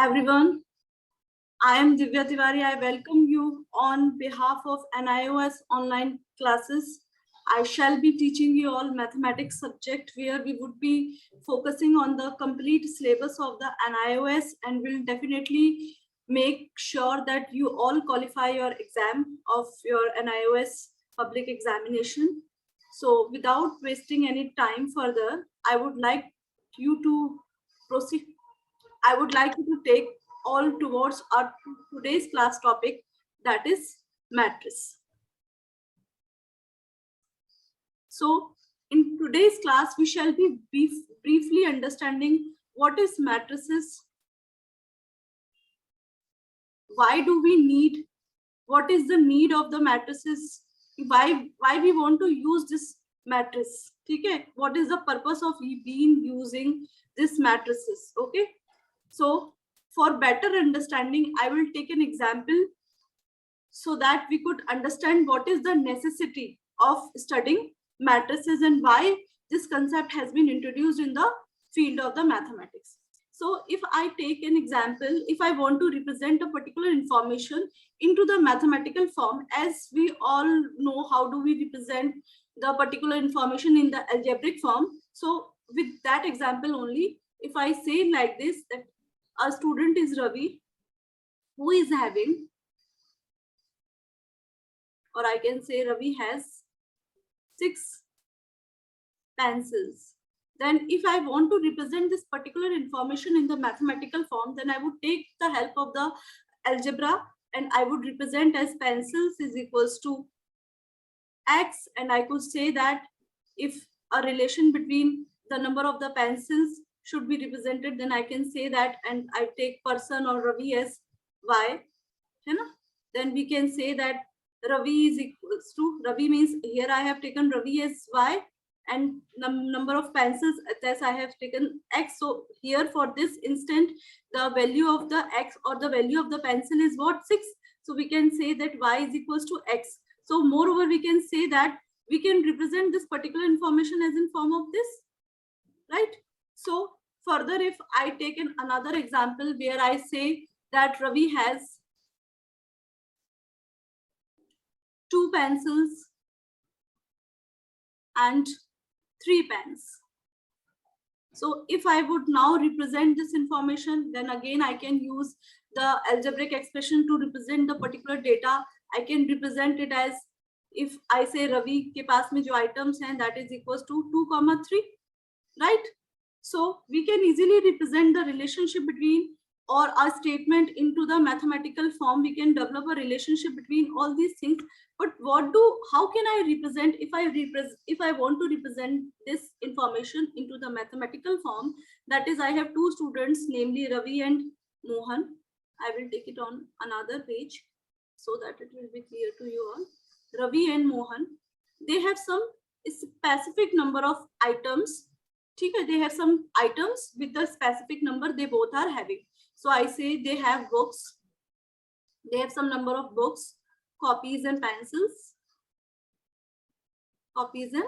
everyone. I am Divya Tiwari. I welcome you on behalf of NIOS online classes. I shall be teaching you all mathematics subject where we would be focusing on the complete syllabus of the NIOS and will definitely make sure that you all qualify your exam of your NIOS public examination. So without wasting any time further, I would like you to proceed. I would like you to take all towards our today's class topic, that is matrices. So in today's class, we shall be briefly understanding what is matrices, why do we need, what is the need of the matrices, why we want to use this matrix, okay? What is the purpose of being using this matrices, okay? So for better understanding, I will take an example so that we could understand what is the necessity of studying matrices and why this concept has been introduced in the field of the mathematics. So if I take an example, if I want to represent a particular information into the mathematical form, as we all know how do we represent the particular information in the algebraic form. So with that example only, if I say like this, that a student is Ravi, who is having, or I can say Ravi has 6 pencils. Then if I want to represent this particular information in the mathematical form, then I would take the help of the algebra and I would represent as pencils is equals to X, and I could say that if a relation between the number of the pencils should be represented, then I can say that, and I take person or Ravi as Y, then we can say that Ravi is equals to, Ravi means here I have taken Ravi as Y and number of pencils as I have taken X. So here for this instant, the value of the X or the value of the pencil is what? 6. So we can say that Y is equals to X. So moreover, we can say that we can represent this particular information as in form of this, right? So further, if I take another example where I say that Ravi has 2 pencils and 3 pens. So if I would now represent this information, then again I can use the algebraic expression to represent the particular data. I can represent it as, if I say Ravi ke paas mein jo items hain, that is equals to 2, 3, right? So we can easily represent the relationship between or a statement into the mathematical form. We can develop a relationship between all these things. But how can I represent if I want to represent this information into the mathematical form? That is, I have 2 students, namely Ravi and Mohan. I will take it on another page so that it will be clear to you all. Ravi and Mohan, they have some specific number of items. They have some items with the specific number they both are having. So I say they have books. They have some number of books, copies and pencils, copies and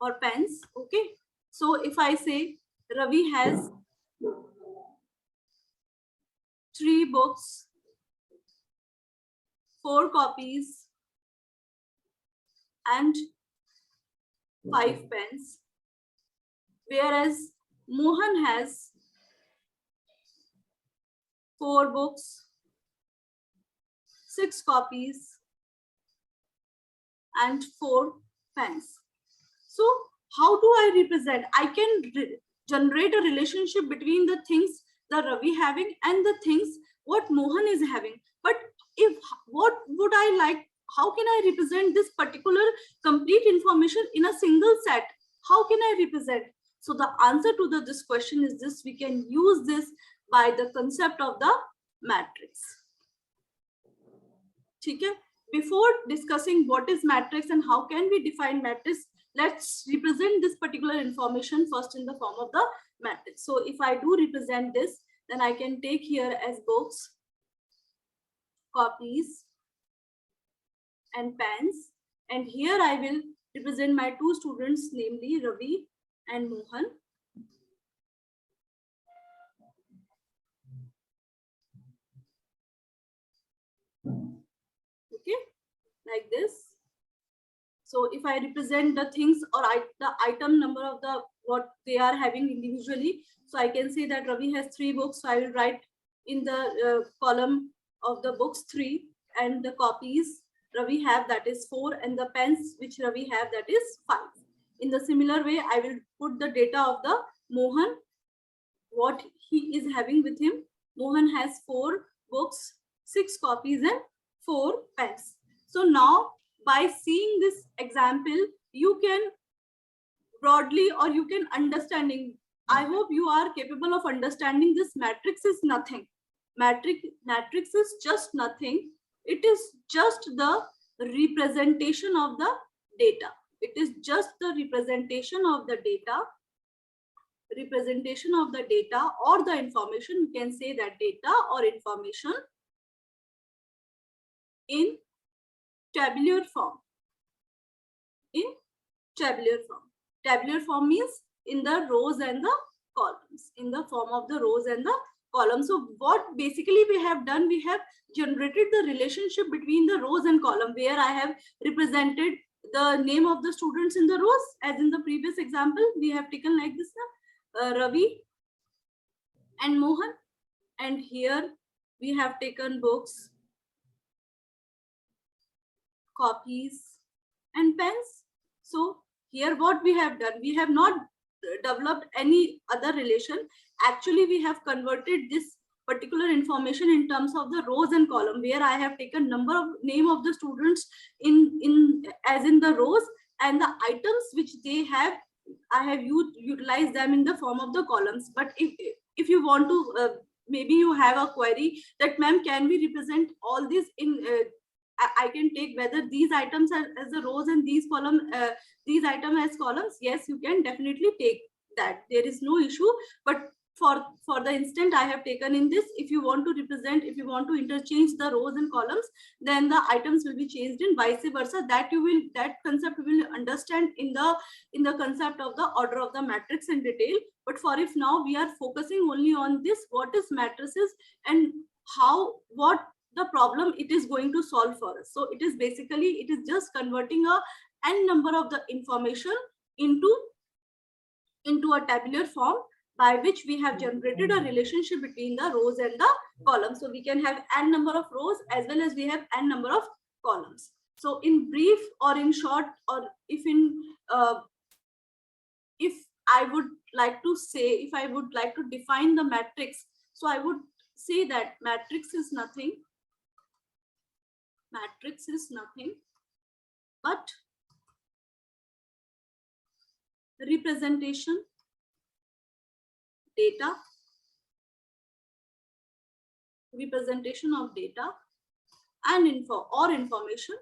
or pens. Okay. So if I say Ravi has 3 books, 4 copies and 5 pens, whereas Mohan has 4 books, 6 copies and 4 pens. So how do I represent? I can generate a relationship between the things that Ravi having and the things what Mohan is having. But what would I like? How can I represent this particular complete information in a single set? How can I represent? So the answer to this question is this: we can use this by the concept of the matrix. Okay? Before discussing what is matrix and how can we define matrix, let's represent this particular information first in the form of the matrix. So if I do represent this, then I can take here as books, copies and pens, and here I will represent my 2 students, namely Ravi and Mohan. like this. So if I represent the things or the item number of the what they are having individually, so I can say that Ravi has 3 books. So I will write in the column of the books 3, and the copies Ravi have, that is 4, and the pens which Ravi have, that is 5. In the similar way, I will put the data of the Mohan, what he is having with him. Mohan has 4 books, 6 copies, and 4 pens. So now by seeing this example, you can broadly, or you can understanding, I hope you are capable of understanding this matrix is nothing. Matrix is just nothing. It is just the representation of the data. It is just the representation of the data. Representation of the data or the information. You can say that data or information in tabular form. In tabular form. Tabular form means in the rows and the columns. In the form of the rows and the columns. So what basically we have done, we have generated the relationship between the rows and column, where I have represented the name of the students in the rows, as in the previous example we have taken like this, Ravi and Mohan, and here we have taken books, copies, and pens. So here what we have done, we have not developed any other relation. Actually, we have converted this particular information in terms of the rows and column, where I have taken number of name of the students in as in the rows, and the items which they have, I have utilized them in the form of the columns. But if you want to, maybe you have a query that, ma'am, can we represent all this in I can take whether these items as the rows and these these items as columns. Yes, you can definitely take that. There is no issue. But for the instant I have taken in this, if you want to represent, if you want to interchange the rows and columns, then the items will be changed in vice versa. That concept you will understand in the concept of the order of the matrix in detail. But for if now we are focusing only on this, what is matrices and what the problem it is going to solve for us. So it is basically, it is just converting a n number of the information into a tabular form, by which we have generated a relationship between the rows and the columns. So we can have n number of rows as well as we have n number of columns. So in brief or in short, or if I would like to say, if I would like to define the matrix, so I would say that matrix is nothing but representation, data, representation of data and information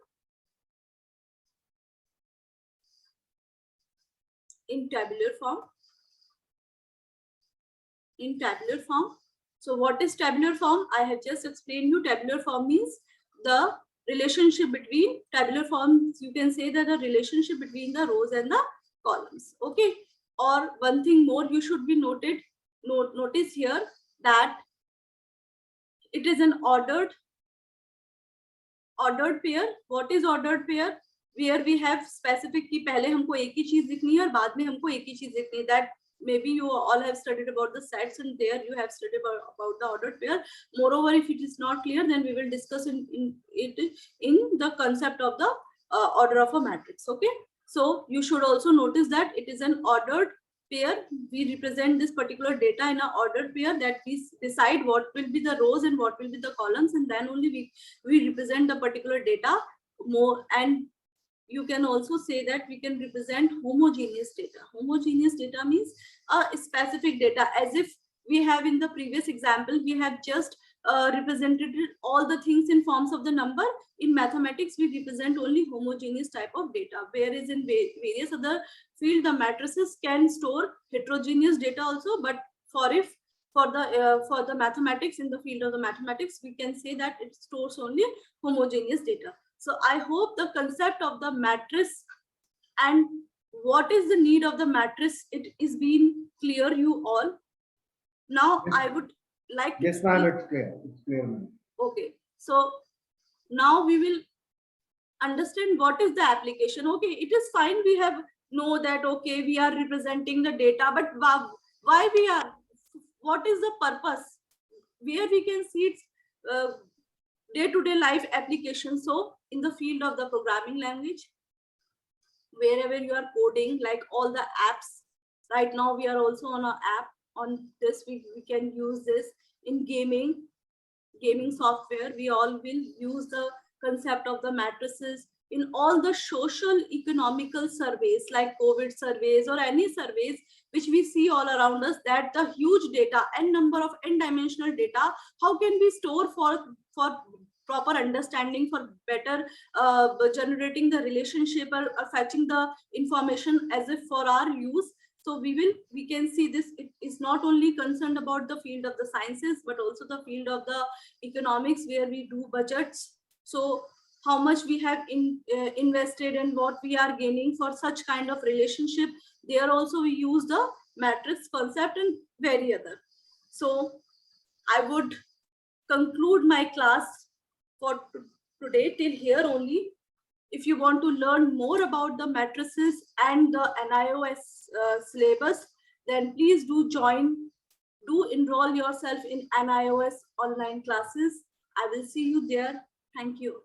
in tabular form. So what is tabular form? I have just explained you. Tabular form means the relationship between, tabular forms, you can say that the relationship between the rows and the columns. Okay. Or one thing more you should be notice here, that it is an ordered pair. What is ordered pair? Where we have specific कि पहले हमको एक ही चीज लिखनी है और बाद में हमको एक ही चीज लिखनी है. That maybe you all have studied about the sets, and there you have studied about the ordered pair. Moreover, if it is not clear, then we will discuss in the concept of the order of a matrix. Okay. So you should also notice that it is an ordered pair. We represent this particular data in an ordered pair, that we decide what will be the rows and what will be the columns, and then only we represent the particular data more. And you can also say that we can represent homogeneous data. Homogeneous data means a specific data, as if we have in the previous example, we have just represented all the things in forms of the number. In mathematics, we represent only homogeneous type of data, whereas in various other field, the matrices can store heterogeneous data also. But for the mathematics, in the field of the mathematics, we can say that it stores only homogeneous data. So I hope the concept of the matrix and what is the need of the matrix, it is being clear you all. Now yes. I would like to... Yes, ma'am, it's clear. It's clear, ma'am. Okay. So now we will understand what is the application. Okay, it is fine, we have know that, okay, we are representing the data, but why we are, what is the purpose, where we can see its day-to-day life application. So in the field of the programming language, wherever you are coding, like all the apps, right now we are also on an app on this, we can use this in gaming software. We all will use the concept of the matrices in all the social economical surveys like COVID surveys or any surveys which we see all around us, that the huge data and number of n-dimensional data, how can we store for proper understanding, for better generating the relationship or fetching the information as if for our use. So we can see this, it is not only concerned about the field of the sciences, but also the field of the economics, where we do budgets. So how much we have invested and what we are gaining for such kind of relationship. There also we use the matrix concept and very other. So I would conclude my class for today till here only. If you want to learn more about the matrices and the NIOS syllabus, then please do enroll yourself in NIOS online classes. I will see you there. Thank you.